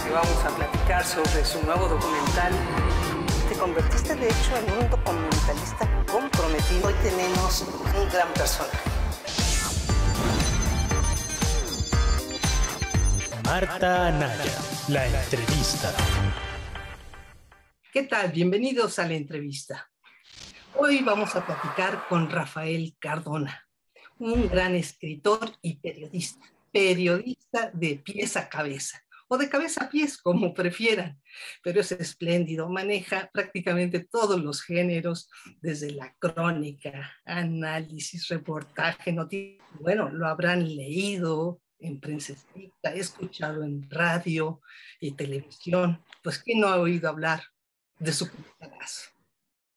que vamos a platicar sobre su nuevo documental. Te convertiste, de hecho, en un documentalista comprometido. Hoy tenemos un gran personaje. Marta Anaya, la entrevista. ¿Qué tal? Bienvenidos a la entrevista. Hoy vamos a platicar con Rafael Cardona, un gran escritor y periodista de pies a cabeza, o de cabeza a pies, como prefieran, pero es espléndido, maneja prácticamente todos los géneros, desde la crónica, análisis, reportaje, noticias. Bueno, lo habrán leído en prensa escrita, escuchado en radio y televisión, pues ¿quién no ha oído hablar de su podcast?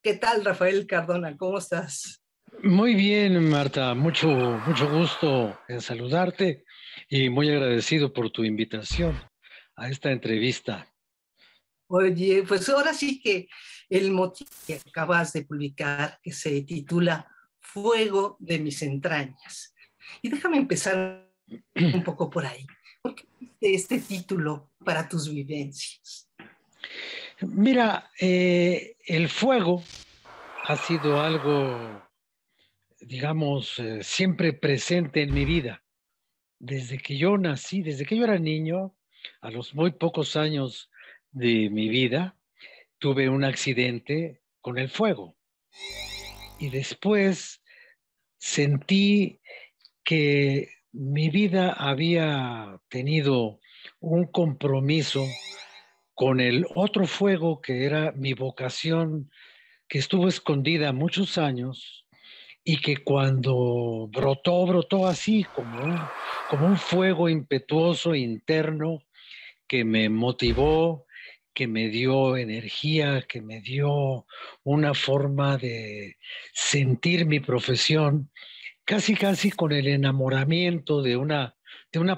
¿Qué tal, Rafael Cardona? ¿Cómo estás? Muy bien, Marta, mucho gusto en saludarte y muy agradecido por tu invitación a esta entrevista. Oye, pues ahora sí que el motivo que acabas de publicar, que se titula Fuego de mis entrañas. Y déjame empezar un poco por ahí. ¿Por qué este título para tus vivencias? Mira, el fuego ha sido algo, digamos, siempre presente en mi vida. Desde que yo nací, desde que yo era niño, a los muy pocos años de mi vida, tuve un accidente con el fuego. Y después sentí que mi vida había tenido un compromiso con el otro fuego que era mi vocación, que estuvo escondida muchos años y que cuando brotó así como un fuego impetuoso interno que me motivó, que me dio energía, que me dio una forma de sentir mi profesión, casi con el enamoramiento de una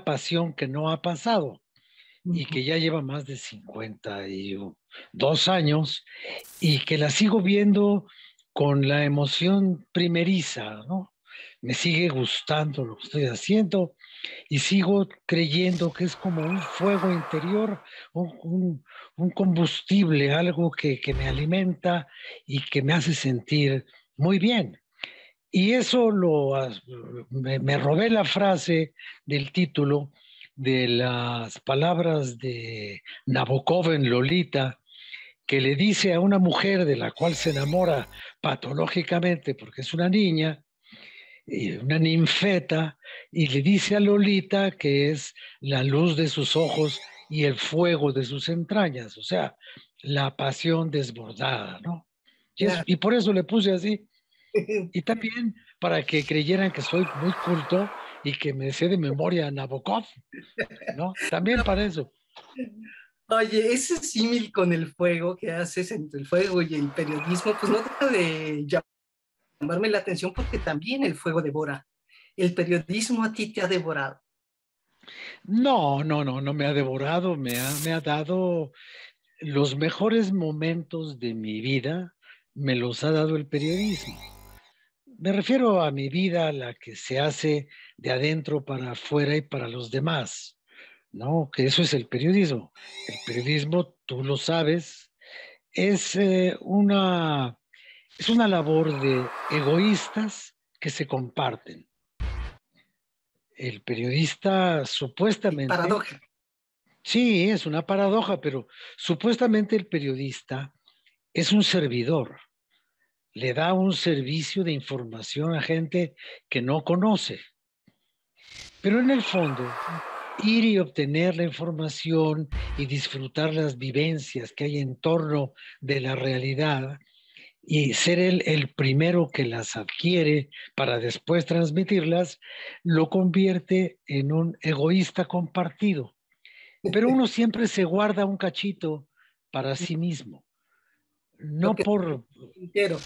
pasión que no ha pasado y que ya lleva más de 52 años y que la sigo viendo con la emoción primeriza, ¿no? Me sigue gustando lo que estoy haciendo y sigo creyendo que es como un fuego interior, un combustible, algo que me alimenta y que me hace sentir muy bien. Y eso me robé la frase del título de las palabras de Nabokov en Lolita, que le dice a una mujer de la cual se enamora patológicamente porque es una niña, una ninfeta, y le dice a Lolita que es la luz de sus ojos y el fuego de sus entrañas, o sea, la pasión desbordada, ¿no? Y por eso le puse así. Y también para que creyeran que soy muy culto y que me sé de memoria a Nabokov, ¿no? También para eso. Oye, ese símil con el fuego que haces entre el fuego y el periodismo, pues no deja de llamarme la atención porque también el fuego devora. El periodismo a ti te ha devorado. No me ha devorado, me ha dado los mejores momentos de mi vida, me los ha dado el periodismo. Me refiero a mi vida, la que se hace de adentro para afuera y para los demás, ¿no? Que eso es el periodismo. El periodismo, tú lo sabes, es es una labor de egoístas que se comparten. El periodista supuestamente, Paradoja. sí, es una paradoja, pero supuestamente el periodista es un servidor, le da un servicio de información a gente que no conoce. Pero en el fondo, ir y obtener la información y disfrutar las vivencias que hay en torno de la realidad y ser el primero que las adquiere para después transmitirlas, lo convierte en un egoísta compartido. Pero uno siempre se guarda un cachito para sí mismo. Lo No que por, quiero.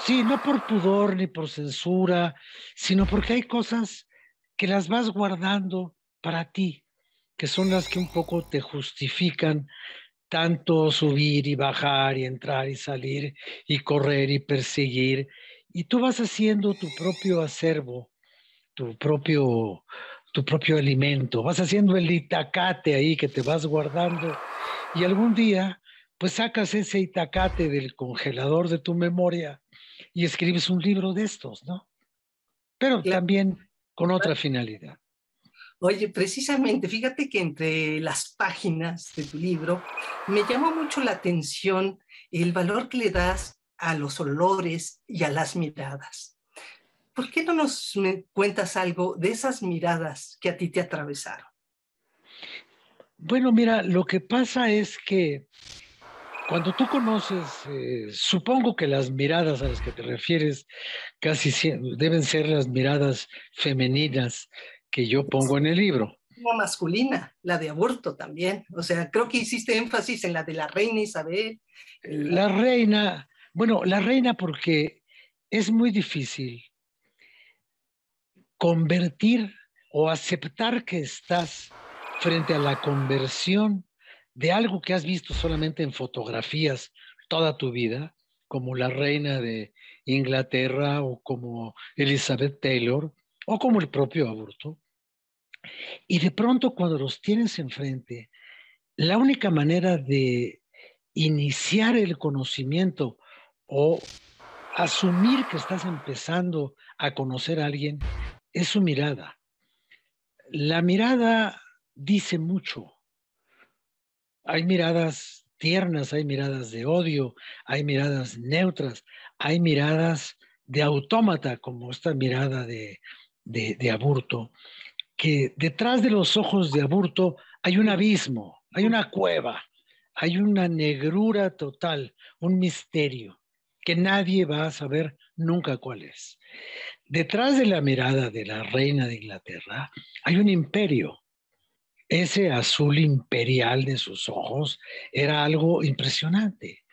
sí, no por pudor ni por censura, sino porque hay cosas que las vas guardando para ti, que son las que un poco te justifican tanto subir y bajar y entrar y salir y correr y perseguir. Y tú vas haciendo tu propio acervo, tu propio tu propio alimento, vas haciendo el itacate ahí que te vas guardando y algún día pues sacas ese itacate del congelador de tu memoria y escribes un libro de estos, ¿no? Pero Claro. también con otra finalidad. Oye, precisamente, fíjate que entre las páginas de tu libro me llamó mucho la atención el valor que le das a los olores y a las miradas. ¿Por qué no nos cuentas algo de esas miradas que a ti te atravesaron? Bueno, mira, lo que pasa es que cuando tú conoces, supongo que las miradas a las que te refieres deben ser las miradas femeninas que yo pongo en el libro. Una masculina, la de aborto también. O sea, creo que hiciste énfasis en la de la reina Isabel. La reina, bueno, la reina porque es muy difícil convertir o aceptar que estás frente a la conversión de algo que has visto solamente en fotografías toda tu vida, como la reina de Inglaterra o como Elizabeth Taylor o como el propio aborto. Y de pronto cuando los tienes enfrente, la única manera de iniciar el conocimiento o asumir que estás empezando a conocer a alguien es su mirada. La mirada dice mucho. Hay miradas tiernas, hay miradas de odio, hay miradas neutras, hay miradas de autómata, como esta mirada de Aburto, que detrás de los ojos de Aburto hay un abismo, hay una cueva, hay una negrura total, un misterio que nadie va a saber nunca cuál es. Detrás de la mirada de la reina de Inglaterra hay un imperio. Ese azul imperial de sus ojos era algo impresionante.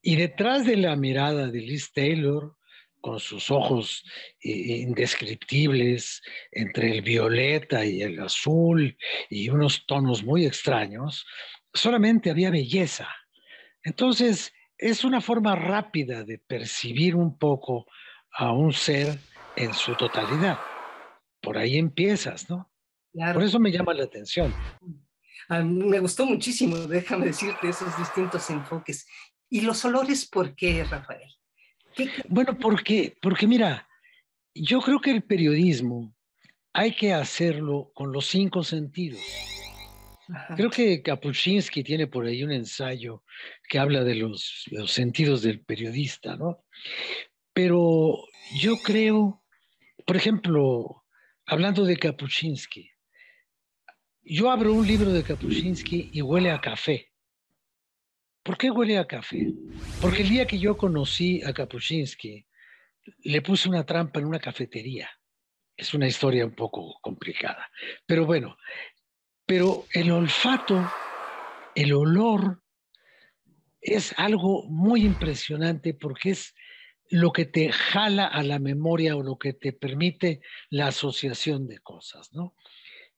Y detrás de la mirada de Liz Taylor, con sus ojos indescriptibles, entre el violeta y el azul y unos tonos muy extraños, solamente había belleza. Entonces, es una forma rápida de percibir un poco a un ser en su totalidad. Por ahí empiezas, ¿no? Por Claro. eso me llama la atención. A mí me gustó muchísimo, déjame decirte, esos distintos enfoques. ¿Y los olores por qué, Rafael? Bueno, porque mira, yo creo que el periodismo hay que hacerlo con los 5 sentidos. Ajá. Creo que Kapuscinski tiene por ahí un ensayo que habla de los sentidos del periodista, ¿no? Pero yo creo, por ejemplo, hablando de Kapuscinski, yo abro un libro de Kapuscinski y huele a café. ¿Por qué huele a café? Porque el día que yo conocí a Kapuscinski, le puse una trampa en una cafetería. Es una historia un poco complicada. Pero bueno, pero el olfato, el olor, es algo muy impresionante porque es lo que te jala a la memoria o lo que te permite la asociación de cosas, ¿no?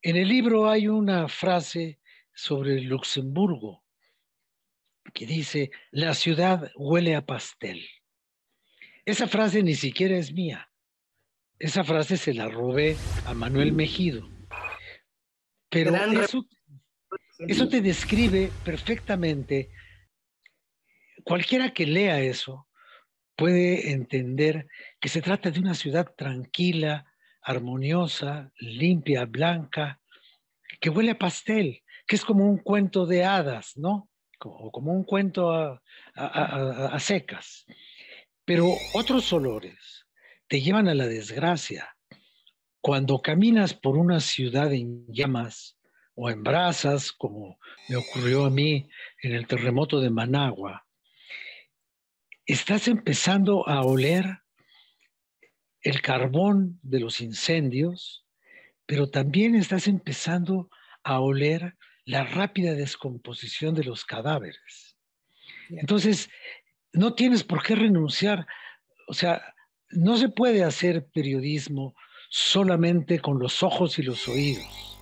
En el libro hay una frase sobre Luxemburgo que dice, la ciudad huele a pastel. Esa frase ni siquiera es mía. Esa frase se la robé a Manuel Mejido. Pero Gran eso te describe perfectamente. Cualquiera que lea eso puede entender que se trata de una ciudad tranquila, armoniosa, limpia, blanca, que huele a pastel, que es como un cuento de hadas, ¿no? Como un cuento a secas. Pero otros olores te llevan a la desgracia. Cuando caminas por una ciudad en llamas o en brasas, como me ocurrió a mí en el terremoto de Managua, estás empezando a oler el carbón de los incendios, pero también estás empezando a oler la rápida descomposición de los cadáveres. Entonces, no tienes por qué renunciar. O sea, no se puede hacer periodismo solamente con los ojos y los oídos.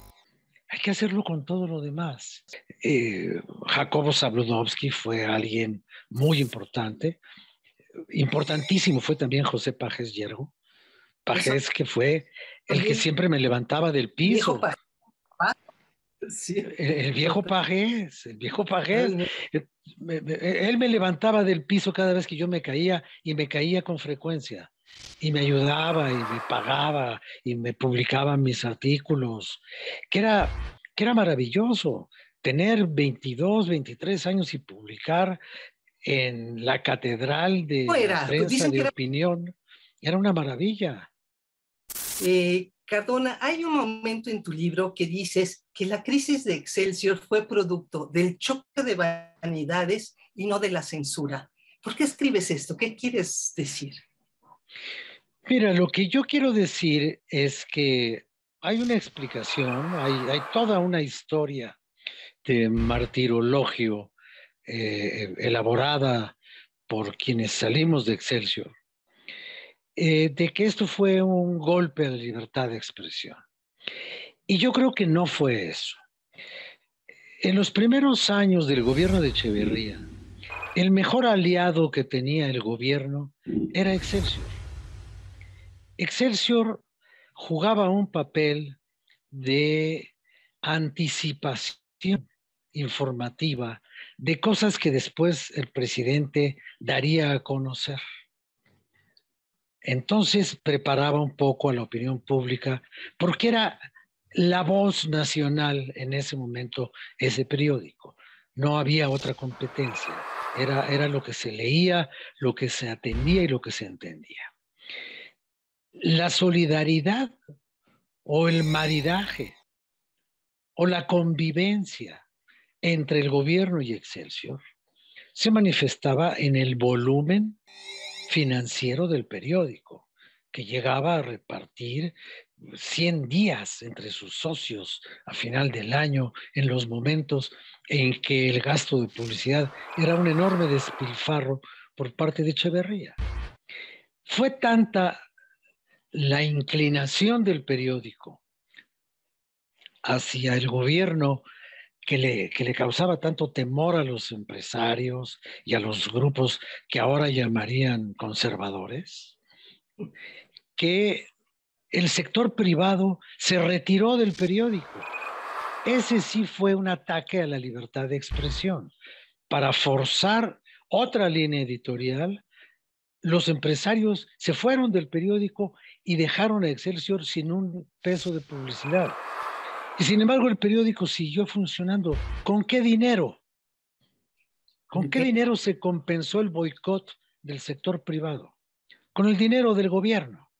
Hay que hacerlo con todo lo demás. Jacobo Zabludovsky fue alguien muy importante. Importantísimo fue también José Pajes Yergo. Pajés, que fue el que siempre me levantaba del Viejo piso. pajés. Sí. El viejo Pajés, el viejo Pajés. Él me levantaba del piso cada vez que yo me caía y me caía con frecuencia. Y me ayudaba y me pagaba y me publicaba mis artículos, que era maravilloso. Tener 22, 23 años y publicar en la catedral de la Era, pues prensa dicen de que era. opinión era una maravilla. Cardona, hay un momento en tu libro que dices que la crisis de Excelsior fue producto del choque de vanidades y no de la censura. ¿Por qué escribes esto? ¿Qué quieres decir? Mira, lo que yo quiero decir es que hay una explicación, hay toda una historia de martirologio elaborada por quienes salimos de Excelsior, de que esto fue un golpe a la libertad de expresión. Y yo creo que no fue eso. En los primeros años del gobierno de Echeverría, el mejor aliado que tenía el gobierno era Excelsior. Excelsior jugaba un papel de anticipación informativa de cosas que después el presidente daría a conocer. Entonces preparaba un poco a la opinión pública, porque era la voz nacional en ese momento, ese periódico. No había otra competencia. Era lo que se leía, lo que se atendía y lo que se entendía. La solidaridad o el maridaje o la convivencia entre el gobierno y Excelsior se manifestaba en el volumen financiero del periódico, que llegaba a repartir 100 días entre sus socios a final del año, en los momentos en que el gasto de publicidad era un enorme despilfarro por parte de Echeverría. Fue tanta la inclinación del periódico hacia el gobierno que le causaba tanto temor a los empresarios y a los grupos que ahora llamarían conservadores, que el sector privado se retiró del periódico. Ese sí fue un ataque a la libertad de expresión. Para forzar otra línea editorial, los empresarios se fueron del periódico y dejaron a Excelsior sin un peso de publicidad. Y sin embargo, el periódico siguió funcionando. ¿Con qué dinero? ¿Con qué dinero se compensó el boicot del sector privado? Con el dinero del gobierno.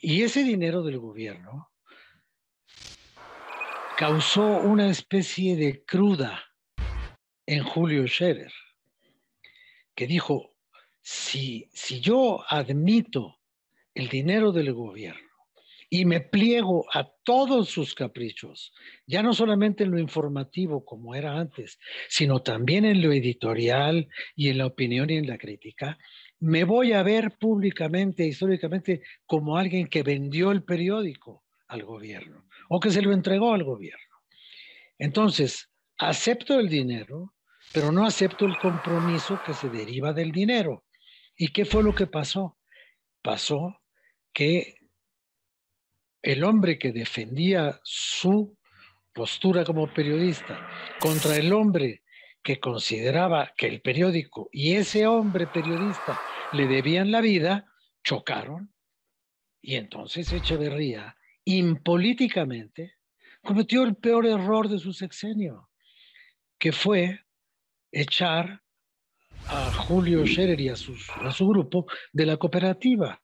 Y ese dinero del gobierno causó una especie de cruda en Julio Scherer, que dijo, si yo admito el dinero del gobierno y me pliego a todos sus caprichos, ya no solamente en lo informativo como era antes, sino también en lo editorial y en la opinión y en la crítica, me voy a ver públicamente, históricamente, como alguien que vendió el periódico al gobierno o que se lo entregó al gobierno. Entonces, acepto el dinero, pero no acepto el compromiso que se deriva del dinero. ¿Y qué fue lo que pasó? Pasó que el hombre que defendía su postura como periodista contra el hombre que consideraba que el periódico y ese hombre periodista le debían la vida, chocaron. Y entonces Echeverría, impolíticamente, cometió el peor error de su sexenio, que fue echar a Julio Scherer y a su grupo de la cooperativa.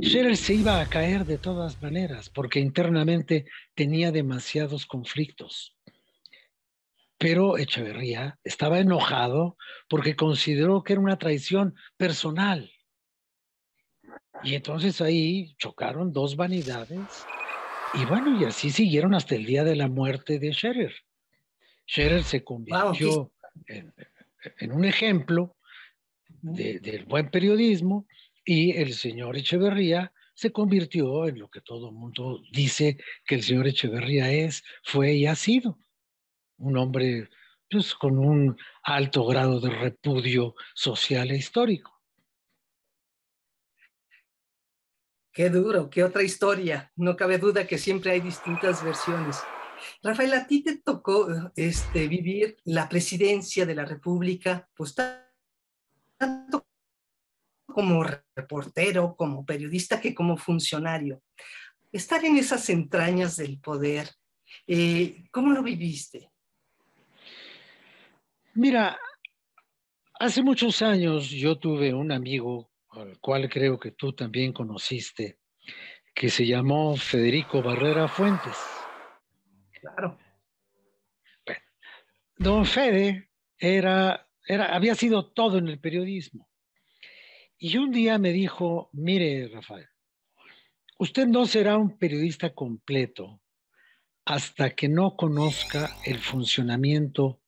Scherer se iba a caer de todas maneras porque internamente tenía demasiados conflictos. Pero Echeverría estaba enojado porque consideró que era una traición personal. Y entonces ahí chocaron dos vanidades y bueno, y así siguieron hasta el día de la muerte de Scherer. Scherer se convirtió en un ejemplo del buen periodismo y el señor Echeverría se convirtió en lo que todo el mundo dice que el señor Echeverría es, fue y ha sido. Un hombre pues, con un alto grado de repudio social e histórico. Qué duro, qué otra historia. No cabe duda que siempre hay distintas versiones. Rafael, a ti te tocó vivir la presidencia de la República, pues tanto como reportero, como periodista, que como funcionario. Estar en esas entrañas del poder, ¿cómo lo viviste? Mira, hace muchos años yo tuve un amigo, al cual creo que tú también conociste, que se llamó Federico Barrera Fuentes. Claro. Don Fede había sido todo en el periodismo. Y un día me dijo, mire, Rafael, usted no será un periodista completo hasta que no conozca el funcionamiento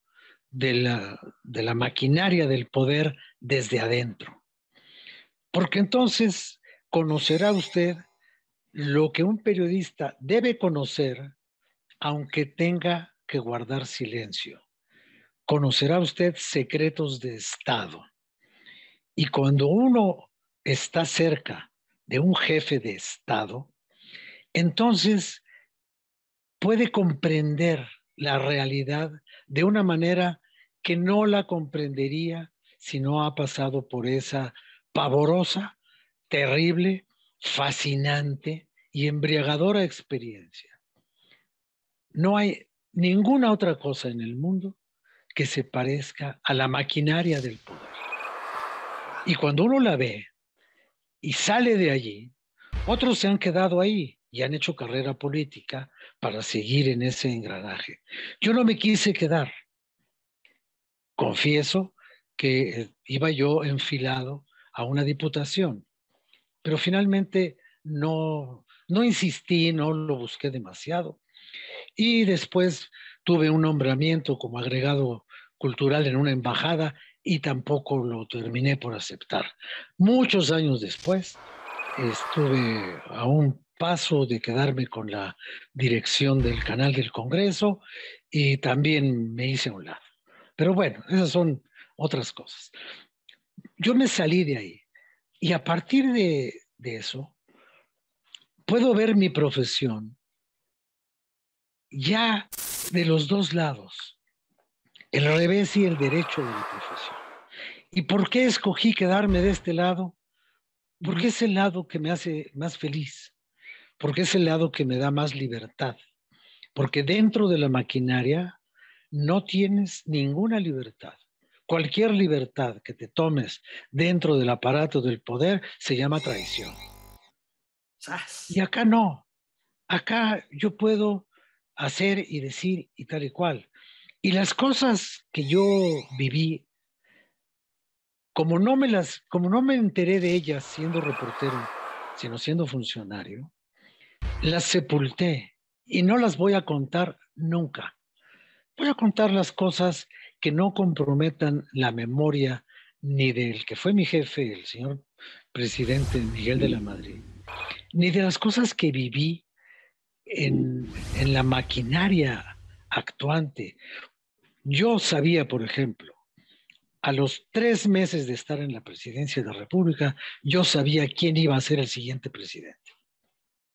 de la maquinaria del poder desde adentro. Porque entonces conocerá usted lo que un periodista debe conocer, aunque tenga que guardar silencio. Conocerá usted secretos de Estado. Y cuando uno está cerca de un jefe de Estado, entonces puede comprender la realidad de una manera que no la comprendería si no ha pasado por esa pavorosa, terrible, fascinante y embriagadora experiencia. No hay ninguna otra cosa en el mundo que se parezca a la maquinaria del poder. Y cuando uno la ve y sale de allí, otros se han quedado ahí y han hecho carrera política para seguir en ese engranaje. Yo no me quise quedar. Confieso que iba yo enfilado a una diputación, pero finalmente no insistí, no lo busqué demasiado. Y después tuve un nombramiento como agregado cultural en una embajada y tampoco lo terminé por aceptar. Muchos años después estuve a un paso de quedarme con la dirección del canal del Congreso y también me hice a un lado. Pero bueno, esas son otras cosas. Yo me salí de ahí y a partir de eso puedo ver mi profesión ya de los dos lados, el revés y el derecho de la profesión. ¿Y por qué escogí quedarme de este lado? Porque es el lado que me hace más feliz, porque es el lado que me da más libertad, porque dentro de la maquinaria no tienes ninguna libertad. Cualquier libertad que te tomes dentro del aparato del poder se llama traición. Y acá no. Acá yo puedo hacer y decir y tal y cual. Y las cosas que yo viví, como no me enteré de ellas siendo reportero, sino siendo funcionario, las sepulté y no las voy a contar nunca. Voy a contar las cosas que no comprometan la memoria ni del que fue mi jefe, el señor presidente Miguel de la Madrid, ni de las cosas que viví en la maquinaria actuante. Yo sabía, por ejemplo, a los 3 meses de estar en la presidencia de la República, yo sabía quién iba a ser el siguiente presidente.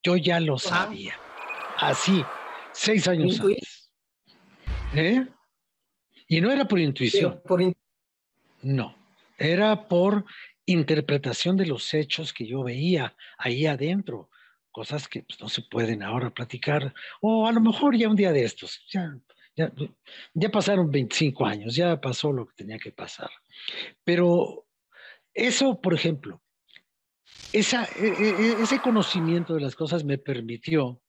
Yo ya lo sabía. Así, 6 años antes. Y no era por intuición. No, era por interpretación de los hechos que yo veía ahí adentro. Cosas que pues, no se pueden ahora platicar. O a lo mejor ya un día de estos. Ya pasaron 25 años, ya pasó lo que tenía que pasar. Pero eso, por ejemplo, ese conocimiento de las cosas me permitió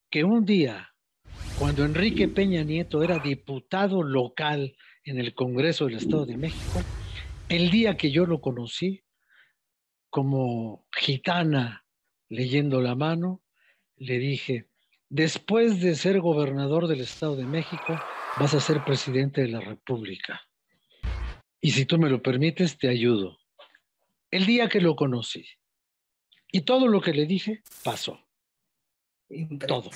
que un día, cuando Enrique Peña Nieto era diputado local en el Congreso del Estado de México, el día que yo lo conocí, como gitana leyendo la mano, le dije, después de ser gobernador del Estado de México, vas a ser presidente de la República. Y si tú me lo permites, te ayudo. El día que lo conocí. Y todo lo que le dije pasó. Todo.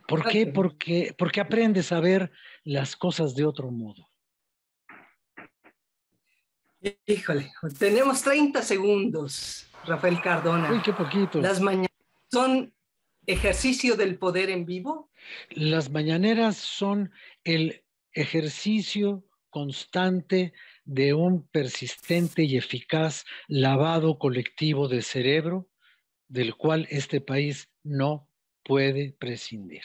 ¿Por qué? Porque aprendes a ver las cosas de otro modo. Híjole, tenemos 30 segundos. Rafael Cardona. Uy, qué poquito. ¿Las mañaneras son ejercicio del poder en vivo? Las mañaneras son el ejercicio constante de un persistente y eficaz lavado colectivo de cerebro del cual este país no puede prescindir.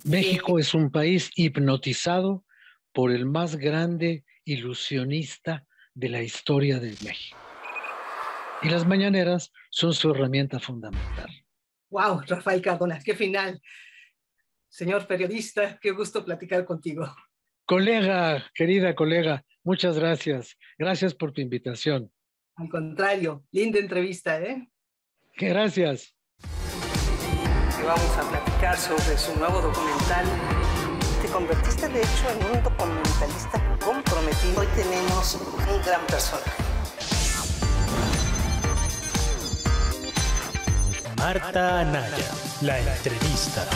México es un país hipnotizado por el más grande ilusionista de la historia de México. Y las mañaneras son su herramienta fundamental. ¡Wow, Rafael Cardona! ¡Qué final! Señor periodista, qué gusto platicar contigo. Colega, querida colega, muchas gracias. Gracias por tu invitación. Al contrario, linda entrevista, ¿eh? Gracias. Y vamos a platicar sobre su nuevo documental. Te convertiste, de hecho, en un documentalista comprometido. Hoy tenemos un gran personaje. Marta Anaya, la entrevista.